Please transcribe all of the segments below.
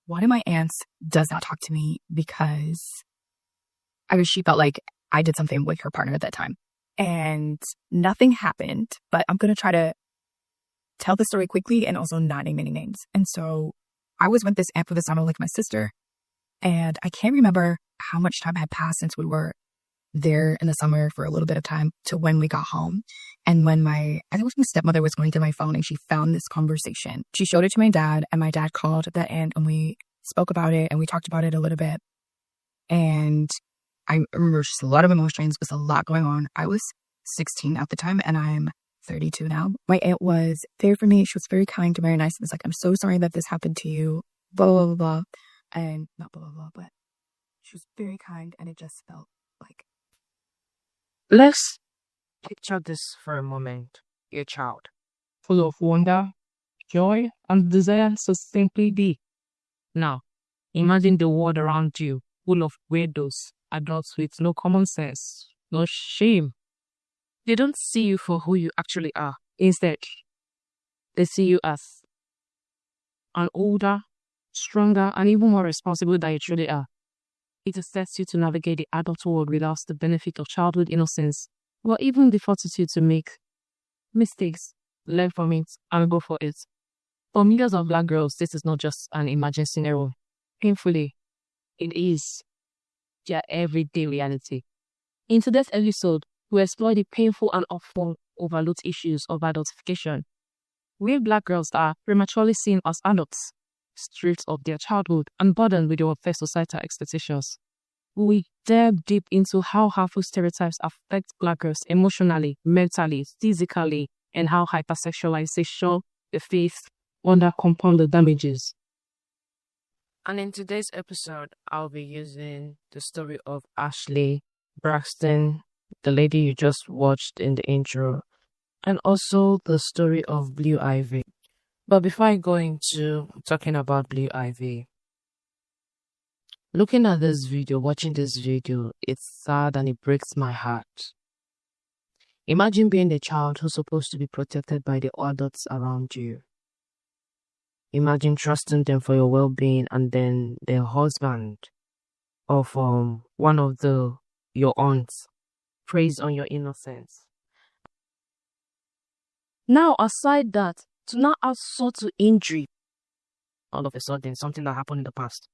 one of my aunts does not talk to me because she felt like I did something with her partner at that time. And nothing happened, but I'm going to try to tell the story quickly and also not name any names. And so I was with this aunt for the summer, like my sister, and I can't remember how much time had passed since we were there in the summer for a little bit of time to when we got home. And when I think it was my stepmother was going through my phone and she found this conversation. She showed it to my dad, and my dad called that aunt and we spoke about it and we talked about it a little bit. And I remember just a lot of emotions. There was a lot going on. I was 16 at the time and I'm 32 now. My aunt was there for me. She was very kind and very nice. It was like, I'm so sorry that this happened to you, blah, blah, blah, blah. And not blah, blah, blah, but she was very kind, and it just felt like. Let's picture this for a moment. Your child, full of wonder, joy, and desire to simply be. Now, imagine the world around you full of weirdos, adults with no common sense, no shame. They don't see you for who you actually are. Instead, they see you as an older, stronger, and even more responsible than you truly are. It sets you to navigate the adult world without the benefit of childhood innocence, or even the fortitude to make mistakes, learn from it, and go for it. For millions of Black girls, this is not just an imagined scenario. Painfully, it is their everyday reality. In today's episode, we explore the painful and often overlooked issues of adultification, where Black girls are prematurely seen as adults, stripped of their childhood and burdened with the unfair societal expectations. We delve deep into how harmful stereotypes affect Black girls emotionally, mentally, physically, and how hypersexualization, the faith, under compounded damages. And in today's episode, I'll be using the story of Ashley Braxton, the lady you just watched in the intro, and also the story of Blue Ivy. But before I go into talking about Blue Ivy, looking at this video, watching this video, it's sad and it breaks my heart. Imagine being the child who's supposed to be protected by the adults around you. Imagine trusting them for your well-being, and then their husband of one of your aunts preys on your innocence. Now, aside that, to not add sort to injury, all of a sudden, something that happened in the past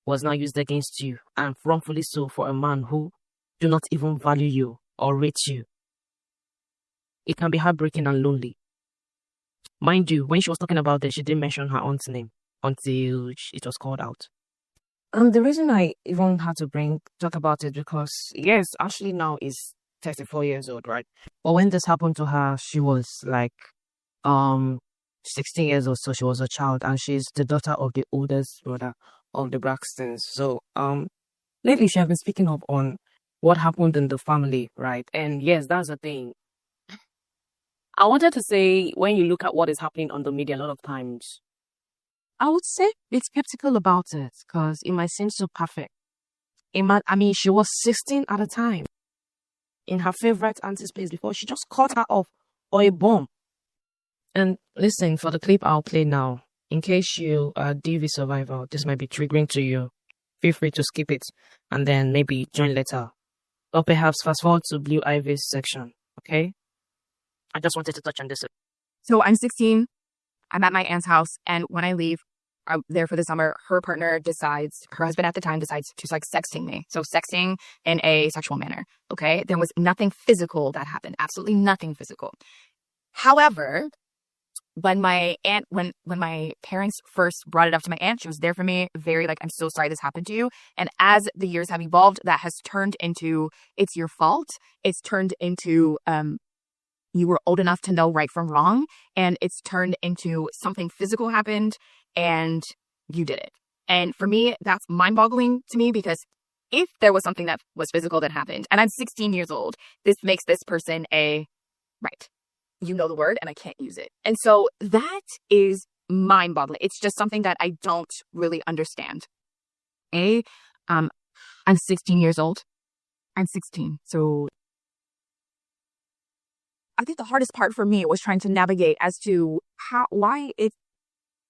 was now used against you, and wrongfully so, for a man who do not even value you or rate you. It can be heartbreaking and lonely. Mind you, when she was talking about this, she didn't mention her aunt's name until it was called out. And the reason I even had to talk about it because, yes, Ashley now is 34 years old, right? But when this happened to her, she was like 16 years old, so she was a child, and she's the daughter of the oldest brother of the Braxtons. So lately she has been speaking up on what happened in the family, right? And yes, that's the thing. I wanted to say, when you look at what is happening on the media a lot of times, I would say be skeptical about it because it might seem so perfect. She was 16 at the time in her favorite auntie's place before she just cut her off or a bomb. And listen, for the clip I'll play now, in case you are a DV survivor, this might be triggering to you. Feel free to skip it and then maybe join later. Or perhaps fast forward to Blue Ivy's section, okay? I just wanted to touch on this. So I'm 16. I'm at my aunt's house, and when I leave, I'm there for the summer. Her husband at the time decides to sexting me. So sexting in a sexual manner. Okay. There was nothing physical that happened. Absolutely nothing physical. However, when my parents first brought it up to my aunt, she was there for me, very I'm so sorry this happened to you. And as the years have evolved, that has turned into, it's your fault. It's turned into, you were old enough to know right from wrong, and it's turned into something physical happened and you did it. And for me, that's mind-boggling to me, because if there was something that was physical that happened, and I'm 16 years old, this makes this person right. You know the word and I can't use it. And so that is mind-boggling. It's just something that I don't really understand. I'm 16 years old. I'm 16. So I think the hardest part for me was trying to navigate as to why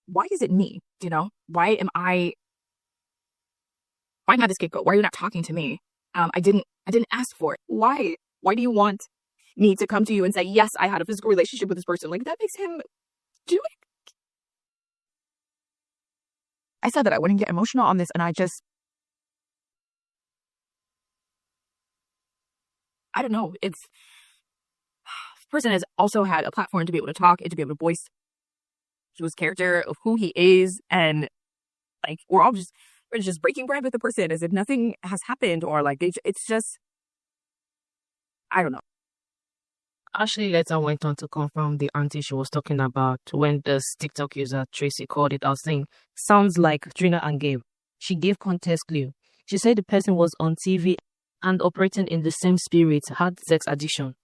why is it me? You know, why am I the scapegoat? Why are you not talking to me? I didn't ask for it. Why? Why do you want me to come to you and say, yes, I had a physical relationship with this person? Like, that makes him do it. I said that I wouldn't get emotional on this, and I don't know. This person has also had a platform to be able to talk and to be able to voice his character of who he is, and like we're just breaking bread with the person as if nothing has happened, or like it's just, I don't know. Ashley later went on to confirm the auntie she was talking about when the TikTok user Tracy called it out, saying, sounds like Trina and Gabe. She gave context clue. She said the person was on TV and operating in the same spirit, had sex addiction.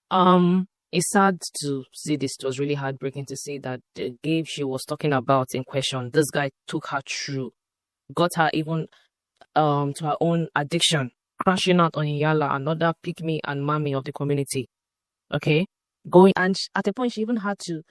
It's sad to see this. It was really heartbreaking to see that the Gabe she was talking about in question, this guy took her through, got her even to her own addiction, crashing out on Yala, another pick-me and mommy of the community. Okay, going, and at a point she even had to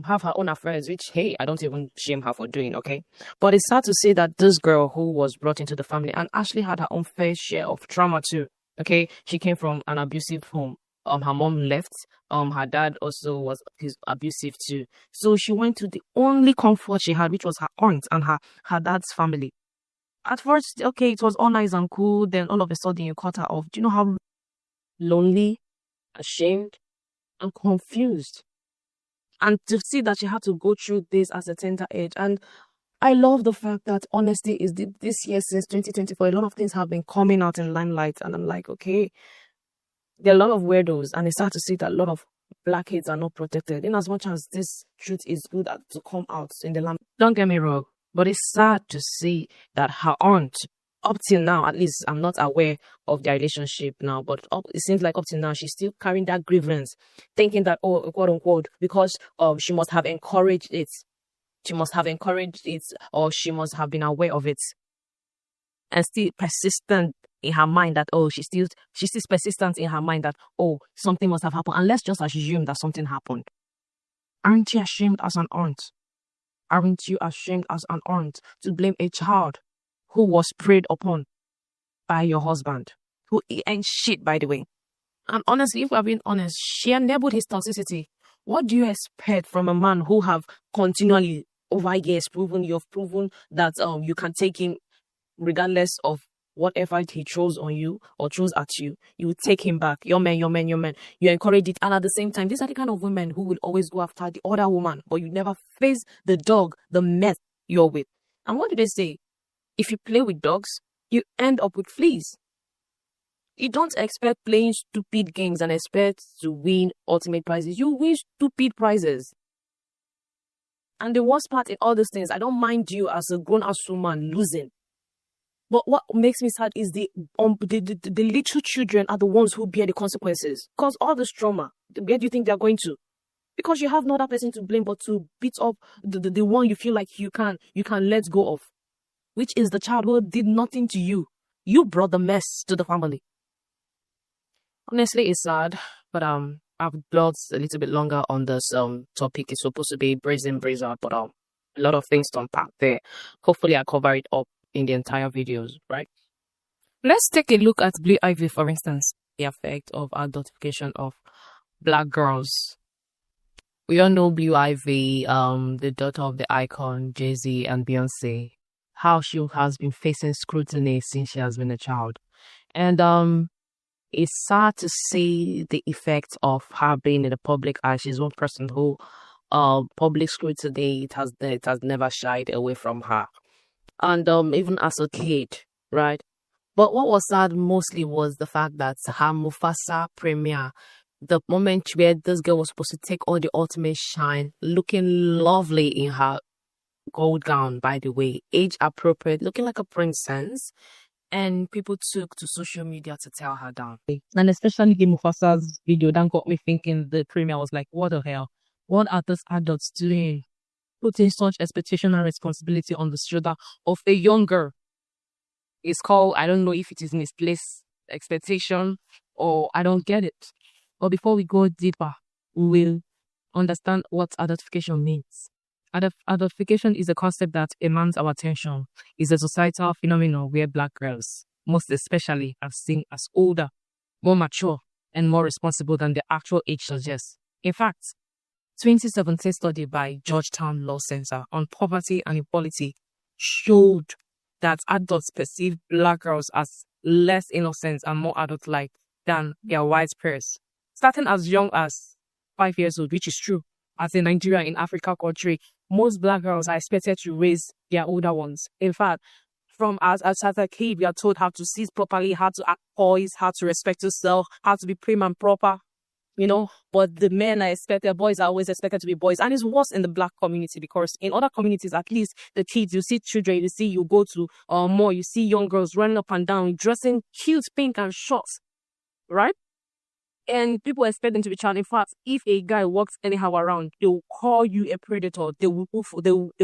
have her own affairs, which, hey, I don't even shame her for doing. Okay, but it's sad to say that this girl who was brought into the family and actually had her own fair share of trauma too. Okay, she came from an abusive home. Her mom left. Her dad also was abusive too. So she went to the only comfort she had, which was her aunt and her dad's family. At first, okay, it was all nice and cool. Then all of a sudden you cut her off. Do you know how lonely, ashamed, and confused? And to see that she had to go through this as a tender age. And I love the fact that honesty is this year since 2024. A lot of things have been coming out in limelight. And I'm like, okay, there are a lot of weirdos. And it's sad to see that a lot of black kids are not protected. In as much as this truth is good to come out in the land. Don't get me wrong. But it's sad to see that her aunt, up till now, at least I'm not aware of their relationship now, but it seems like up till now, she's still carrying that grievance, thinking that, oh, quote unquote, because she must have encouraged it. She must have encouraged it, or she must have been aware of it. And still persistent in her mind that, oh, she's still persistent in her mind that, oh, something must have happened. And let's just assume that something happened. Aren't you ashamed as an aunt? Aren't you ashamed as an aunt to blame a child who was preyed upon by your husband, who ain't shit, by the way? And honestly, if we're being honest, she enabled his toxicity. What do you expect from a man who have continually over years you've proven that you can take him regardless of whatever he throws on you or throws at you, you take him back. Your man. You encourage it. And at the same time, these are the kind of women who will always go after the other woman, but you never face the dog, the mess you're with. And what do they say? If you play with dogs, you end up with fleas. You don't expect playing stupid games and expect to win ultimate prizes. You win stupid prizes. And the worst part in all these things, I don't mind you as a grown-ass woman losing. But what makes me sad is the little children are the ones who bear the consequences. Because all this trauma, where do you think they're going to? Because you have no other person to blame but to beat up the one you feel like you can let go of, which is the child who did nothing to you. You brought the mess to the family. Honestly, it's sad, but I've dwelt a little bit longer on this topic. It's supposed to be brazen, out, but a lot of things to unpack there. Hopefully, I cover it up in the entire videos, right? Let's take a look at Blue Ivy, for instance, the effect of adultification of black girls. We all know Blue Ivy, the daughter of the icon Jay-Z and Beyonce, how she has been facing scrutiny since she has been a child. And it's sad to see the effect of her being in the public eye. She's one person who public scrutiny, it has never shied away from her. And even as a kid, right? But what was sad mostly was the fact that her Mufasa premiere, the moment where this girl was supposed to take all the ultimate shine, looking lovely in her gold gown, by the way, age appropriate, looking like a princess, and people took to social media to tear her down. And especially the Mufasa's video, that got me thinking. The premiere was like, what the hell? What are these adults doing? Putting such expectation and responsibility on the shoulder of a young girl. It's called, I don't know if it is misplaced expectation or I don't get it. But before we go deeper, we will understand what adultification means. Adultification is a concept that demands our attention. It's a societal phenomenon where black girls, most especially, are seen as older, more mature, and more responsible than their actual age suggests. In fact, 2017 study by Georgetown Law Center on poverty and equality showed that adults perceive black girls as less innocent and more adult-like than their white peers, starting as young as 5 years old, which is true. As in Nigeria, in Africa country, most black girls are expected to raise their older ones. In fact, from as a kid, we are told how to sit properly, how to act poised, how to respect yourself, how to be prim and proper, But the men are expected, boys are always expected to be boys. And it's worse in the black community because in other communities, at least the kids, you see children, you go to more, you see young girls running up and down, dressing cute, pink and short, right? And people expect them to be child. In fact, if a guy walks anyhow around, they will call you a predator. They will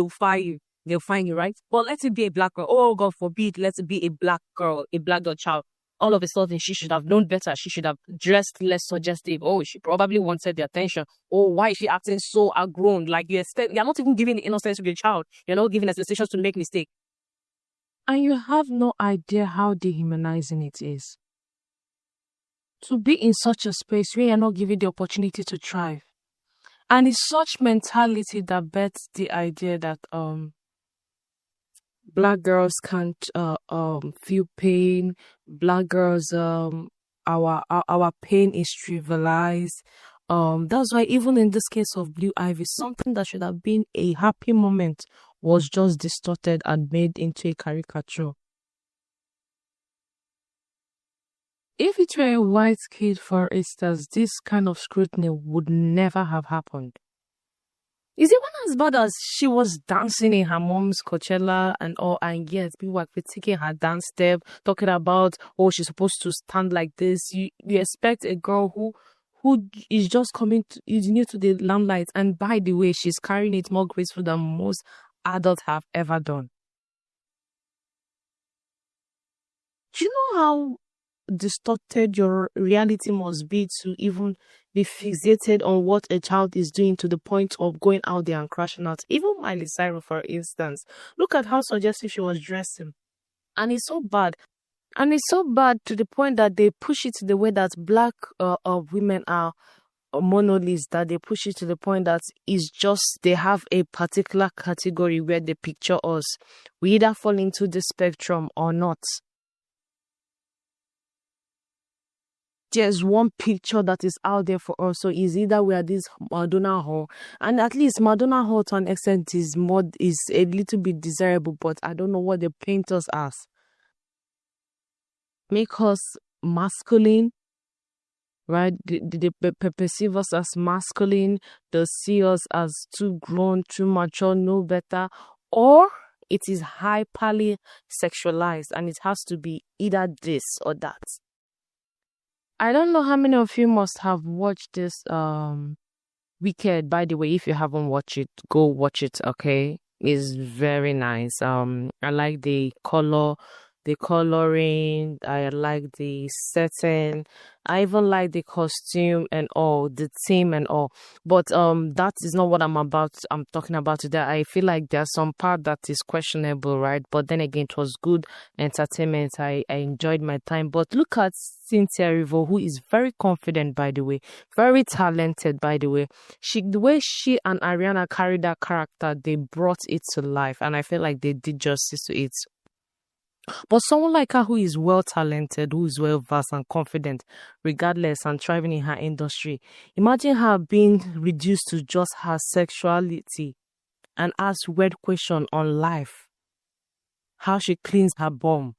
fire you. They'll find you, right? But let it be a black girl. Oh, God forbid, let it be a black girl, a black girl child. All of a sudden, she should have known better. She should have dressed less suggestive. Oh, she probably wanted the attention. Oh, why is she acting so outgrown? Like you're not even giving the innocence to the child. You're not giving expectations to make mistakes. And you have no idea how dehumanizing it is to be in such a space where you're not given the opportunity to thrive. And it's such mentality that bets the idea that black girls can't feel pain. Black girls our pain is trivialized. That's why even in this case of Blue Ivy, something that should have been a happy moment was just distorted and made into a caricature. If it were a white kid, for instance, this kind of scrutiny would never have happened. Is it one as bad as she was dancing in her mom's Coachella and all, and yet people were critiquing her dance step, talking about, oh, she's supposed to stand like this. You expect a girl who is just is new to the limelight, and by the way, she's carrying it more graceful than most adults have ever done. Do you know how distorted your reality must be to even be fixated on what a child is doing to the point of going out there and crashing out? Even Miley Cyrus, for instance, look at how suggestive she was dressing. And it's so bad. And it's so bad to the point that they push it to the way that black women are monoliths, that they push it to the point that it's just they have a particular category where they picture us. We either fall into the spectrum or not. There's one picture that is out there for us. So it's either we are this Madonna whore, and at least Madonna whore to an extent is a little bit desirable, but I don't know what they paint us as. Make us masculine, right? They perceive us as masculine. They see us as too grown, too mature, no better, or it is hyperly sexualized, and it has to be either this or that. I don't know how many of you must have watched this Wicked. By the way, if you haven't watched it, go watch it, okay? It's very nice. I like the coloring, I like the setting, I even like the costume and all, the theme and all. But that is not what I'm talking about today. I feel like there's some part that is questionable, right? But then again, it was good entertainment. I enjoyed my time. But look at Cynthia Erivo, who is very confident, by the way, very talented, by the way. The way she and Ariana carried that character, they brought it to life, and I feel like they did justice to it. But someone like her who is well talented, who is well versed and confident, regardless, and thriving in her industry, imagine her being reduced to just her sexuality and asked weird question on life. How she cleans her bum.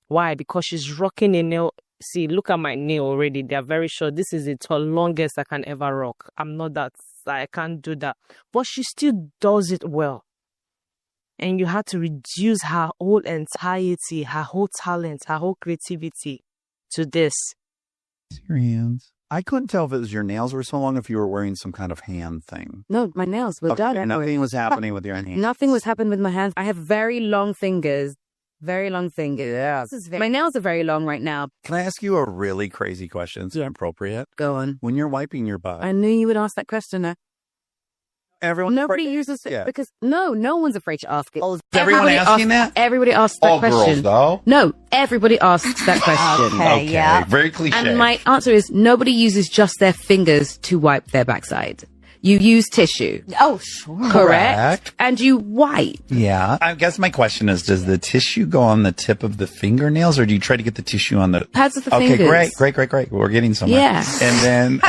Why? Because she's rocking a nail. See, look at my nail already. They are very short. This is the longest I can ever rock. I'm not that. I can't do that. But she still does it well. And you had to reduce her whole entirety, her whole talent, her whole creativity to this. Your hands. I couldn't tell if it was your nails were so long, if you were wearing some kind of hand thing. No, my nails were done. Nothing was happening with your hands. Nothing was happening with my hands. I have very long fingers. Very long fingers. Yeah. My nails are very long right now. Can I ask you a really crazy question? Is it appropriate? Go on. When you're wiping your butt. I knew you would ask that question. Everyone. Nobody uses it Yeah. because no one's afraid to ask it. Is everyone asking that? Everybody asks that All question. girls, though. No, everybody asks that question. Okay, yeah. Very cliche. And my answer is nobody uses just their fingers to wipe their backside. You use tissue. Oh, sure. Correct. And you wipe. Yeah. I guess my question is, does the tissue go on the tip of the fingernails, or do you try to get the tissue on the Pads of the okay, fingers. great. We're getting somewhere. Yeah. And then,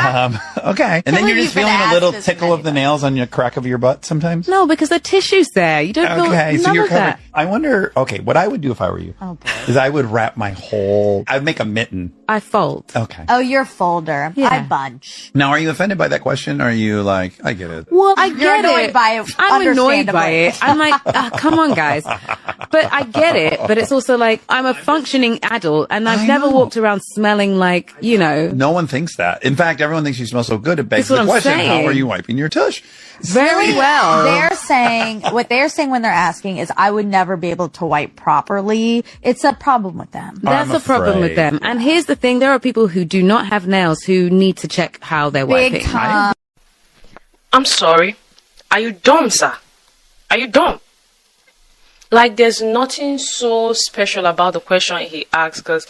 okay. And then Can't you're believe just you feeling could a little ask this tickle of the anybody. nails on your crack of your butt sometimes? No, because the tissue's there. You don't feel Okay, so none you're of covered. that. I wonder, okay, what I would do if I were you Oh, boy. is I would wrap my whole, I'd make a mitten. I fold. Okay. Oh, you're a folder. Yeah. I bunch. Now, are you offended by that question? Or are you like, I get it? Well, I You're get annoyed it. by it. I'm annoyed by understandably. it. I'm like, come on, guys. But I get it. But it's also like, I'm a functioning adult and I've I never know. walked around smelling like, you know, No one thinks that. In fact, everyone thinks you smell so good. It begs That's what the I'm question, how saying. are you wiping your tush? very well. What they're saying when they're asking is, I would never be able to wipe properly. It's a problem with them. That's I'm a problem with afraid. them. And here's the thing. There are people who do not have nails who need to check how they're Big wiping. time. I'm sorry. Are you dumb, sir? Are you dumb? Like, there's nothing so special about the question he asked, because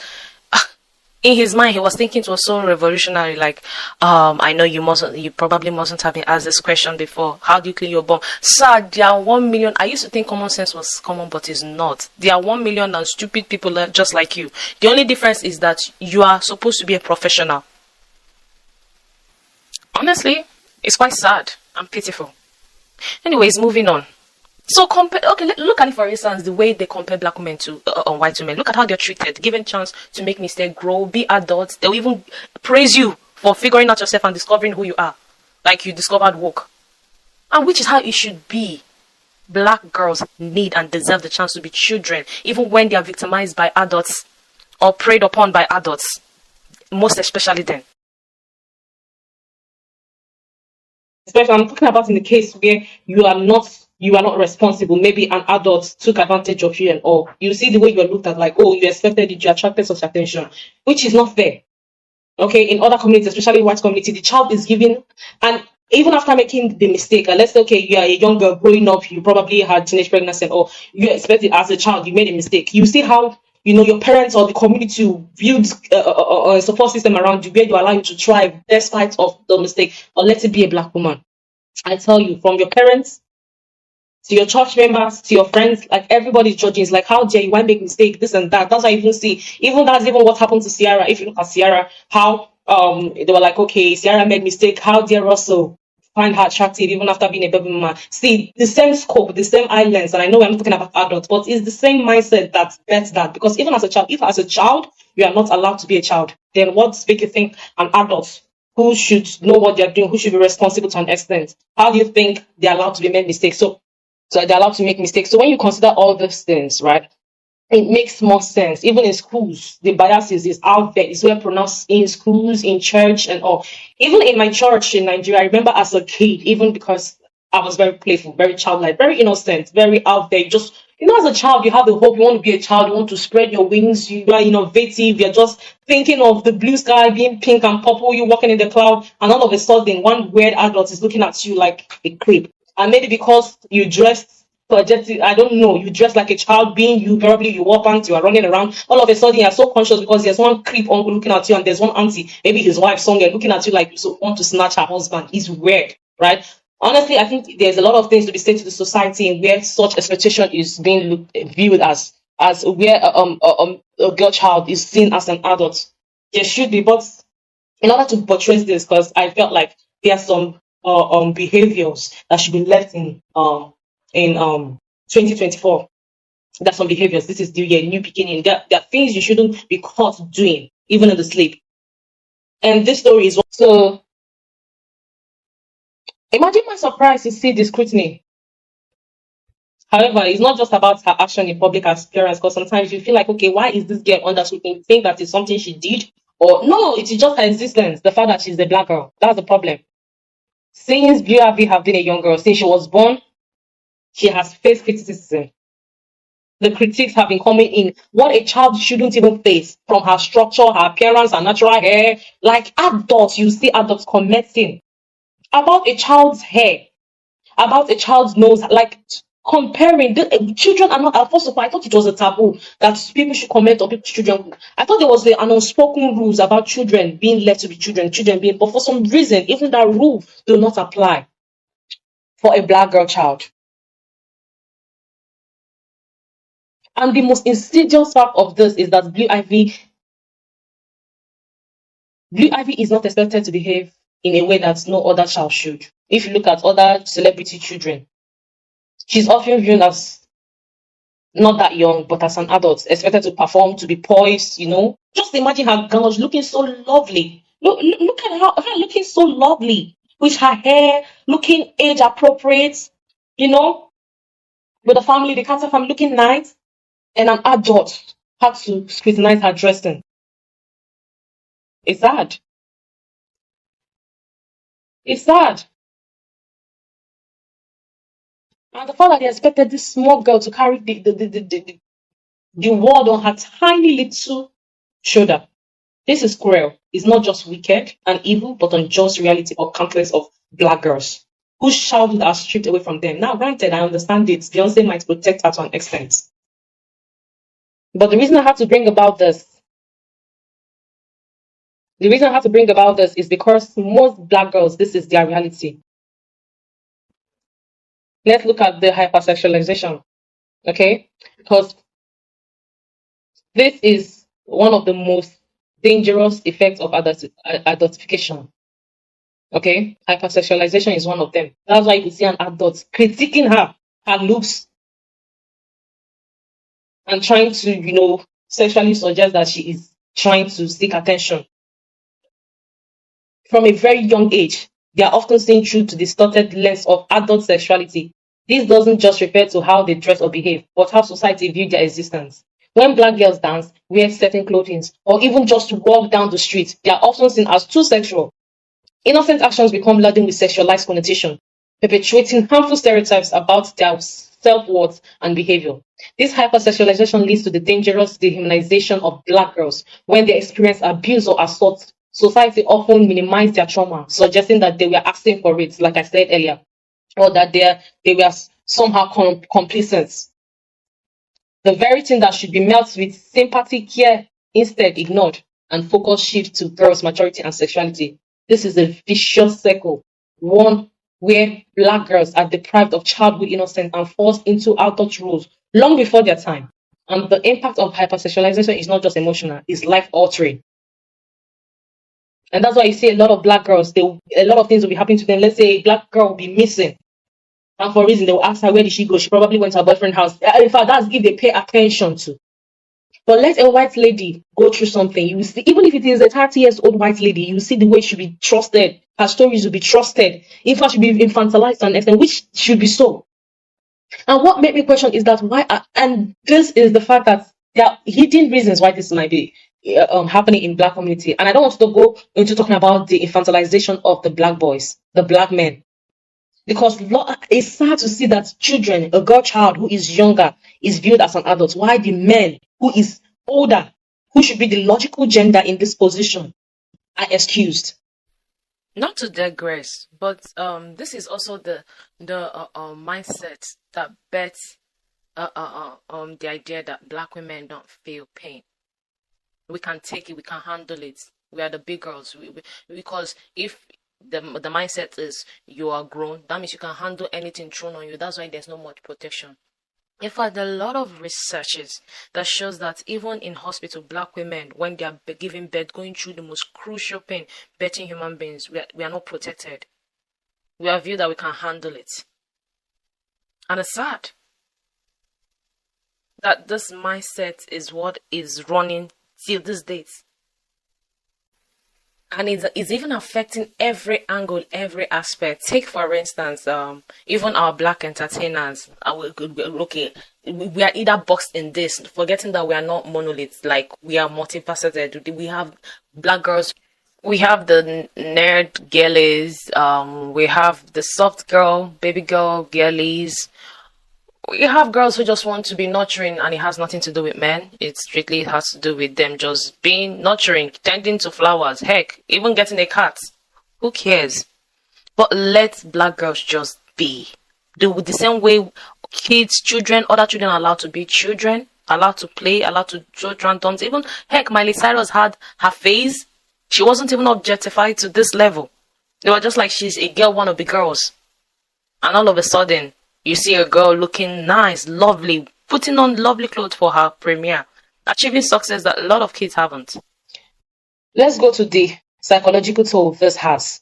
in his mind he was thinking it was so revolutionary. Like, I know you probably mustn't have been asked this question before. How do you clean your bum, sir? There are 1 million. I used to think common sense was common, but it's not. There are 1 million and stupid people just like you. The only difference is that you are supposed to be a professional. Honestly, it's quite sad and pitiful. Anyways, moving on. So look at it, for instance, the way they compare black women to white women. Look at how they're treated, given chance to make mistakes, grow, be adults. They'll even praise you for figuring out yourself and discovering who you are, like you discovered work. And which is how it should be. Black girls need and deserve the chance to be children, even when they are victimized by adults or preyed upon by adults. Most especially then. Especially, I'm talking about in the case where you are not responsible. Maybe an adult took advantage of you and all. You see the way you are looked at, like, oh, you expected it, you attracted such attention, which is not fair. Okay, in other communities, especially white community, the child is given, and even after making the mistake, let's say, okay, you are a young girl growing up, you probably had teenage pregnancy and all, you expected as a child, you made a mistake. You see how, your parents or the community viewed a support system around you where you allow you to thrive despite of the mistake, or let it be a black woman. I tell you, from your parents to your church members to your friends, like everybody's judging. It's like, how dare you? Why make mistake? This and that. That's why I even see. That's even what happened to Ciara. If you look at Ciara, how they were like, okay, Ciara made mistake. How dare Russell find her attractive even after being a baby mama? See, the same scope, the same eye lens, and I know we're not talking about adults, but it's the same mindset that bets that. Because even as a child, if as a child you are not allowed to be a child, then what makes you think an adult who should know what they're doing, who should be responsible to an extent? How do you think they're allowed to be made mistakes? So they're allowed to make mistakes. So when you consider all these things, right, it makes more sense. Even in schools, the biases is out there. It's well pronounced in schools, in church, and all. Even in my church in Nigeria, I remember as a kid, even because I was very playful, very childlike, very innocent, very out there. Just, as a child, you have the hope. You want to be a child. You want to spread your wings. You are innovative. You're just thinking of the blue sky being pink and purple. You're walking in the cloud, and all of a sudden, one weird adult is looking at you like a creep. And maybe because you dressed projected, I don't know, you dress like a child, being you, probably you wore pants, you are running around. All of a sudden, you're so conscious because there's one creep uncle looking at you, and there's one auntie, maybe his wife somewhere, looking at you like you want to snatch her husband. It's weird, right? Honestly, I think there's a lot of things to be said to the society where such expectation is being viewed as where a girl child is seen as an adult. There should be, but in order to buttress this, because I felt like there are some behaviors that should be left in 2024. That's some behaviors. This is the year, new beginning. There are things you shouldn't be caught doing, even in the sleep. And this story is so. Imagine my surprise to see the scrutiny. However, it's not just about her action in public appearance, because sometimes you feel like, okay, why is this girl under scrutiny? You think that it's something she did? Or no, it is just her existence, the fact that she's a black girl. That's the problem. Since BRV have been a young girl, since she was born, she has faced criticism. The critiques have been coming in. What a child shouldn't even face, from her structure, her appearance, her natural hair. Like adults, you see adults commenting about a child's hair. about a child's nose, like comparing children are not. First of all, I thought it was a taboo that people should comment on people's children. I thought there was an unspoken rules about children being left to be children being, but for some reason, even that rule do not apply for a black girl child. And the most insidious part of this is that Blue Ivy is not expected to behave in a way that no other child should. If you look at other celebrity children, she's often viewed as not that young, but as an adult, expected to perform, to be poised, Just imagine her gown looking so lovely. Look at her looking so lovely with her hair, looking age appropriate, with the family, the Carter family looking nice, and an adult had to scrutinize her dressing. It's sad. It's sad. And the fact that they expected this small girl to carry the world on her tiny little shoulder. This is cruel. It's not just wicked and evil, but unjust reality of countless of black girls whose childhood are stripped away from them. Now, granted, I understand it. Beyonce might protect her to an extent. But the reason I have to bring about this is because most black girls, this is their reality. Let's look at the hypersexualization, okay? Because this is one of the most dangerous effects of adultification. Okay? Hypersexualization is one of them. That's why you see an adult critiquing her looks, and trying to, sexually suggest that she is trying to seek attention. From a very young age, they are often seen through to distorted lens of adult sexuality. This doesn't just refer to how they dress or behave, but how society views their existence. When black girls dance, wear certain clothing, or even just walk down the street, they are often seen as too sexual. Innocent actions become laden with sexualized connotation, perpetuating harmful stereotypes about their self-worth and behavior. This hypersexualization leads to the dangerous dehumanization of black girls. When they experience abuse or assault, society often minimizes their trauma, suggesting that they were asking for it, like I said earlier, or that they were somehow complicit. The very thing that should be met with sympathy, care, instead ignored, and focus shift to girls' maturity and sexuality. This is a vicious circle, one where black girls are deprived of childhood innocence and forced into adult roles long before their time. And the impact of hypersexualization is not just emotional, it's life-altering. And that's why you see a lot of black girls, a lot of things will be happening to them. Let's say a black girl will be missing. And for a reason, they will ask her, where did she go? She probably went to her boyfriend's house. In fact, that's if they pay attention to. But let a white lady go through something. You will see, even if it is a 30 years old white lady, you will see the way she will be trusted. Her stories will be trusted. In fact, she'll be infantilized to an extent, which should be so. And what made me question is that why, and this is the fact that there are hidden reasons why this might be happening in black community. And I don't want to go into talking about the infantilization of the black boys, the black men. Because it's sad to see that children, a girl child who is younger, is viewed as an adult, while the men who is older, who should be the logical gender in this position, are excused. Not to digress, but this is also the mindset that bets the idea that black women don't feel pain. We can take it, we can handle it. We are the big girls. Because if the mindset is you are grown, that means you can handle anything thrown on you. That's why there's no much protection. In fact, there are a lot of researches that shows that even in hospital, black women, when they are giving birth, going through the most crucial pain, birthing human beings, we are not protected. We are viewed that we can handle it. And it's sad that this mindset is what is running till this date. And it's even affecting every angle, every aspect. Take, for instance, even our black entertainers. Okay, we are either boxed in this, forgetting that we are not monoliths. Like, we are multifaceted. We have black girls. We have the nerd girlies. We have the soft girl, baby girl girlies. We have girls who just want to be nurturing, and it has nothing to do with men. It strictly has to do with them just being nurturing, tending to flowers, heck, even getting a cat. Who cares? But let black girls just be. the same way other children are allowed to be children, allowed to play, allowed to draw randoms. Even heck, Miley Cyrus had her phase. She wasn't even objectified to this level. They were just like, she's a girl, one of the girls. And all of a sudden, you see a girl looking nice, lovely, putting on lovely clothes for her premiere, achieving success that a lot of kids haven't. Let's go to the psychological toll this has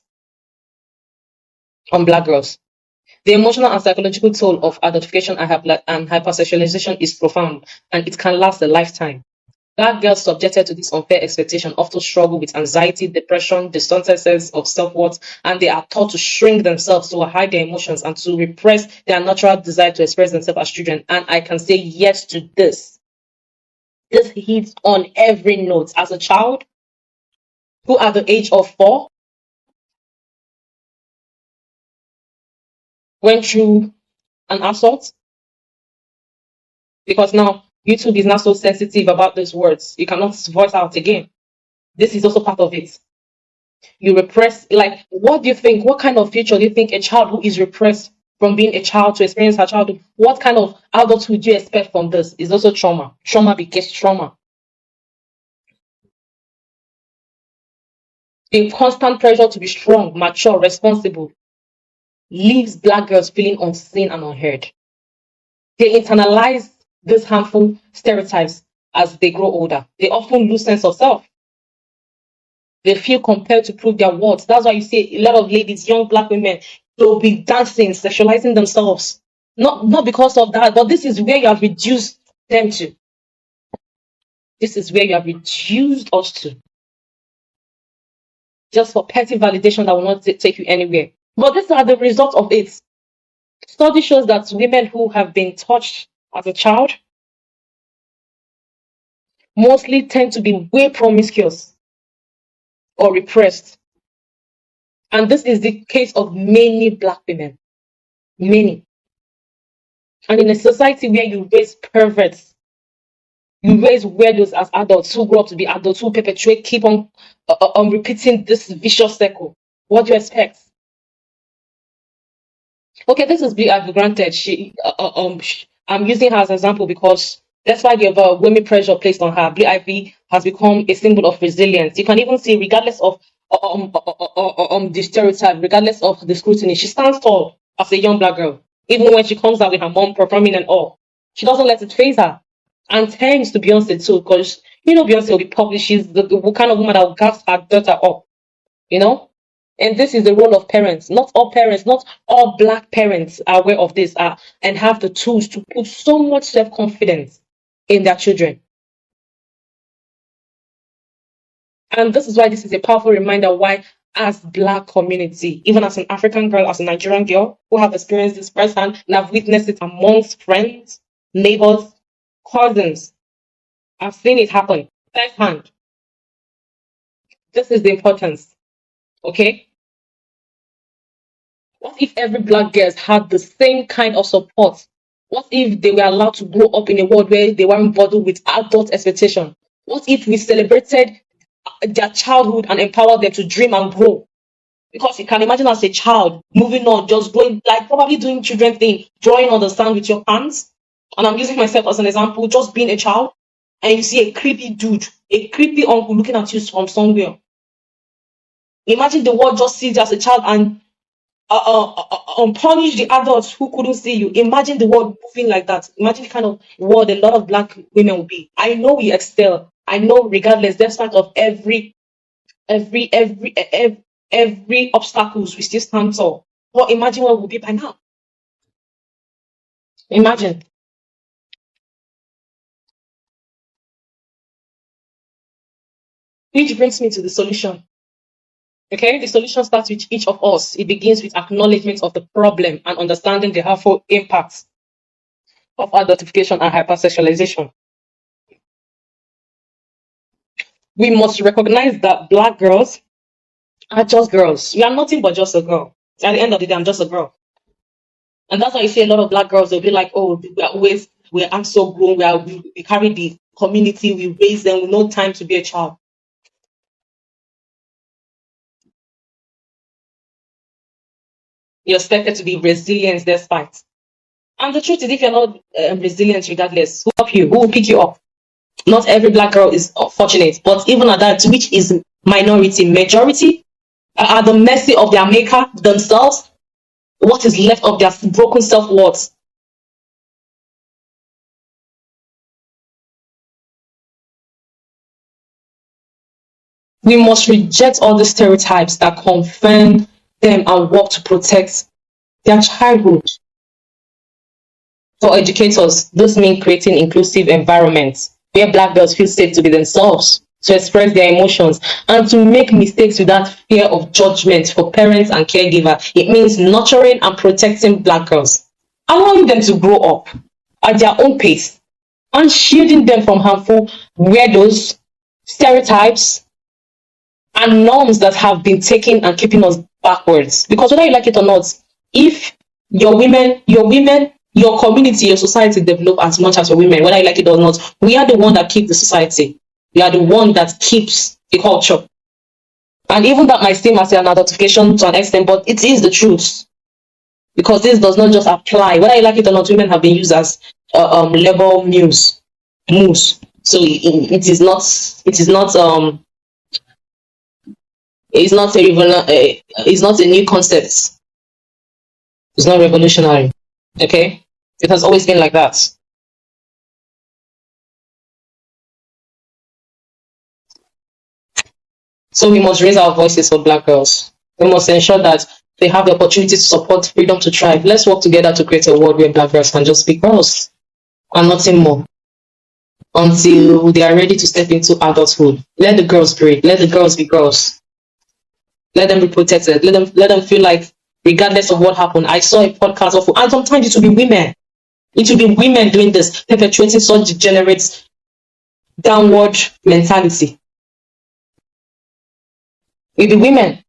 on Black girls. The emotional and psychological toll of adultification and hypersexualization is profound, and it can last a lifetime. Black girls subjected to this unfair expectation often struggle with anxiety, depression, distorted sense of self-worth, and they are taught to shrink themselves, to hide their emotions, and to repress their natural desire to express themselves as children. And I can say yes to this. This hits on every note. As a child who at the age of 4 went through an assault, because now YouTube is not so sensitive about those words. You cannot voice out again. This is also part of it. You repress, like, what do you think? What kind of future do you think a child who is repressed from being a child to experience her childhood, what kind of adulthood do you expect from this? Is also trauma. Trauma begets trauma. The constant pressure to be strong, mature, responsible leaves Black girls feeling unseen and unheard. They internalize these harmful stereotypes as they grow older. They often lose sense of self. They feel compelled to prove their worth. That's why you see a lot of ladies, young Black women, they'll be dancing, sexualizing themselves. Not because of that, but this is where you have reduced them to. This is where you have reduced us to. Just for petty validation that will not take you anywhere. But these are the results of it. Study shows that women who have been touched as a child mostly tend to be way promiscuous or repressed. And this is the case of many Black women. Many. And in a society where you raise perverts, you raise weirdos as adults who grow up to be adults, who keep on repeating this vicious circle, what do you expect? Okay, this is granted. I'm using her as an example because despite the women pressure placed on her, Blue Ivy has become a symbol of resilience. You can even see, regardless of the stereotype, regardless of the scrutiny, she stands tall as a young Black girl. Even when she comes out with her mom performing and all, she doesn't let it faze her. And thanks to Beyonce too, because Beyonce will be published. She's the kind of woman that will gas her daughter up, And this is the role of parents. Not all Black parents are aware of this and have the tools to put so much self-confidence in their children. And this is why this is a powerful reminder why, as Black community, even as an African girl, as a Nigerian girl who have experienced this firsthand and have witnessed it amongst friends, neighbors, cousins, I've seen it happen firsthand. This is the importance. Okay? What if every Black girl had the same kind of support? What if they were allowed to grow up in a world where they weren't bothered with adult expectation? What if we celebrated their childhood and empowered them to dream and grow? Because you can imagine as a child moving on, just going, like probably doing children thing, drawing on the sand with your hands. And I'm using myself as an example, just being a child, and you see a creepy dude, a creepy uncle looking at you from somewhere. Imagine the world just sees you as a child and punish the adults who couldn't see you. Imagine the world moving like that. Imagine the kind of world a lot of Black women will be. I know we excel. I know, regardless, despite of every obstacles, we still stand tall. But imagine what we'll be by now. Imagine. Which brings me to the solution. Okay, the solution starts with each of us. It begins with acknowledgement of the problem and understanding the harmful impacts of adultification and hypersexualization. We must recognize that Black girls are just girls. We are nothing but just a girl. At the end of the day, I'm just a girl. And that's why you see a lot of Black girls, they'll be like, oh, we are so grown, we carry the community, we raise them with no time to be a child. You're expected to be resilient despite. And the truth is, if you're not resilient regardless, who will help you? Who will pick you up? Not every black girl is fortunate, but even at that, which is minority, majority are at the mercy of their maker themselves. What is left of their broken self-worth? We must reject all the stereotypes that confirm them and work to protect their childhood. For educators, this means creating inclusive environments where black girls feel safe to be themselves, to express their emotions, and to make mistakes without fear of judgment for parents and caregivers. It means nurturing and protecting black girls, allowing them to grow up at their own pace, and shielding them from harmful weirdos, stereotypes, and norms that have been taken and keeping us backwards. Because whether you like it or not, if your women, your community, your society develop as much as your women, whether you like it or not, we are the one that keep the society. We are the one that keeps the culture. And even that might seem as an adultification to an extent, but it is the truth. Because this does not just apply. Whether you like it or not, women have been used as labor mules. So it is not a new concept. It's not revolutionary. Okay? It has always been like that. So we must raise our voices for black girls. We must ensure that they have the opportunity to support freedom to thrive. Let's work together to create a world where black girls can just be girls and nothing more until they are ready to step into adulthood. Let the girls breathe. Let the girls be girls. Let them be protected. Let them feel like, regardless of what happened, I saw a podcast of, and sometimes it will be women. It will be women doing this, perpetuating such degenerate downward mentality. It will be women.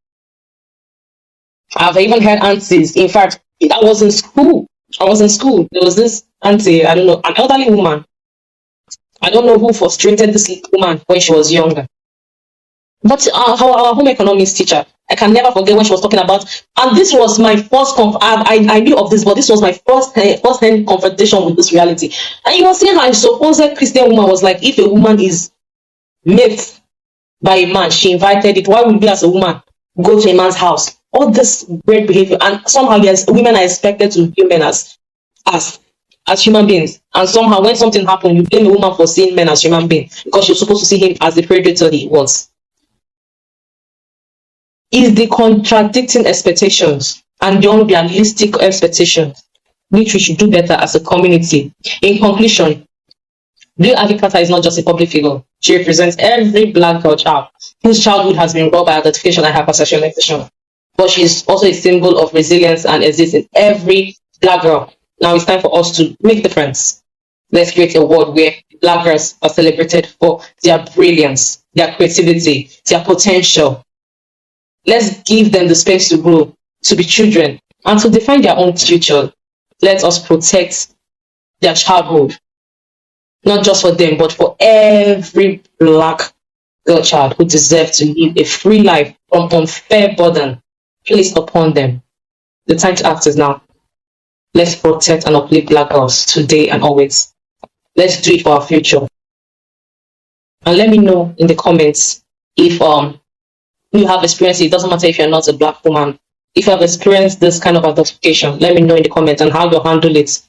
I've even heard aunties. In fact, I was in school. There was this auntie, I don't know, an elderly woman. I don't know who frustrated this woman when she was younger. But our home economics teacher, I can never forget when she was talking about, and this was my first, I knew of this, but this was my first-hand confrontation with this reality. And you were saying how a supposed Christian woman was like, if a woman is met by a man, she invited it, why would we as a woman go to a man's house? All this weird behavior, and somehow yes, women are expected to view men as human beings. And somehow when something happened, you blame a woman for seeing men as human beings because you're supposed to see him as the predator he was. Is the contradicting expectations and the unrealistic expectations, which we should do better as a community. In conclusion, Blue Advocata is not just a public figure. She represents every black girl child whose childhood has been robbed by adultification and hypersexualization. But she is also a symbol of resilience and exists in every black girl. Now it's time for us to make a difference. Let's create a world where black girls are celebrated for their brilliance, their creativity, their potential. Let's give them the space to grow, to be children, and to define their own future. Let us protect their childhood, not just for them, but for every black girl child who deserves to live a free life from unfair burden placed upon them. The time to act is now. Let's protect and uplift black girls today and always. Let's do it for our future. And let me know in the comments if you have experienced it. It doesn't matter if you're not a black woman. If you have experienced this kind of adultification, let me know in the comments and how you handle it.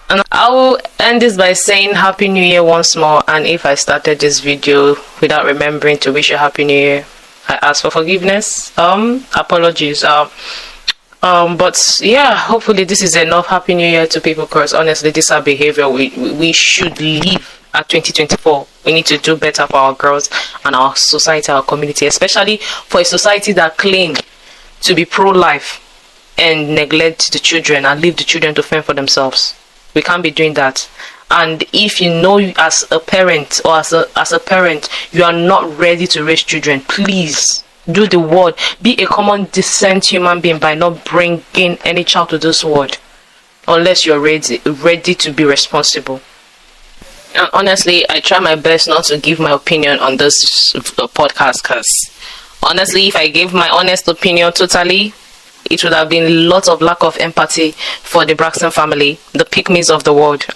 And I will end this by saying Happy New Year once more. And if I started this video without remembering to wish you Happy New Year, I ask for forgiveness. Apologies. But yeah, hopefully this is enough Happy New Year to people, because honestly, this is our behavior we should live at 2024. We need to do better for our girls and our society, our community, especially for a society that claims to be pro-life and neglect the children and leave the children to fend for themselves. We can't be doing that. And if you know as a parent or as a parent you are not ready to raise children, please do the word. Be a common decent human being by not bringing any child to this world unless you're ready to be responsible. And honestly, I try my best not to give my opinion on this podcast, because honestly, if I gave my honest opinion totally, it would have been lots of lack of empathy for the Braxton family, the pygmies of the world,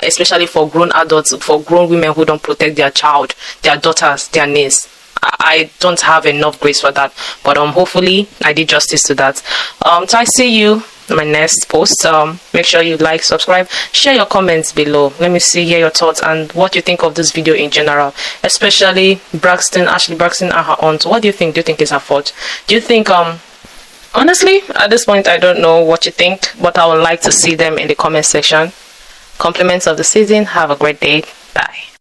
especially for grown adults, for grown women who don't protect their child, their daughters, their niece. I don't have enough grace for that, but hopefully I did justice to that. So I see you in my next post. Make sure you like, subscribe, share your comments below. Let me hear your thoughts and what you think of this video in general, especially Ashley Braxton and her aunt. What do you think? Do you think it's her fault? Do you think honestly, at this point, I don't know what you think, but I would like to see them in the comment section. Compliments of the season. Have a great day. Bye.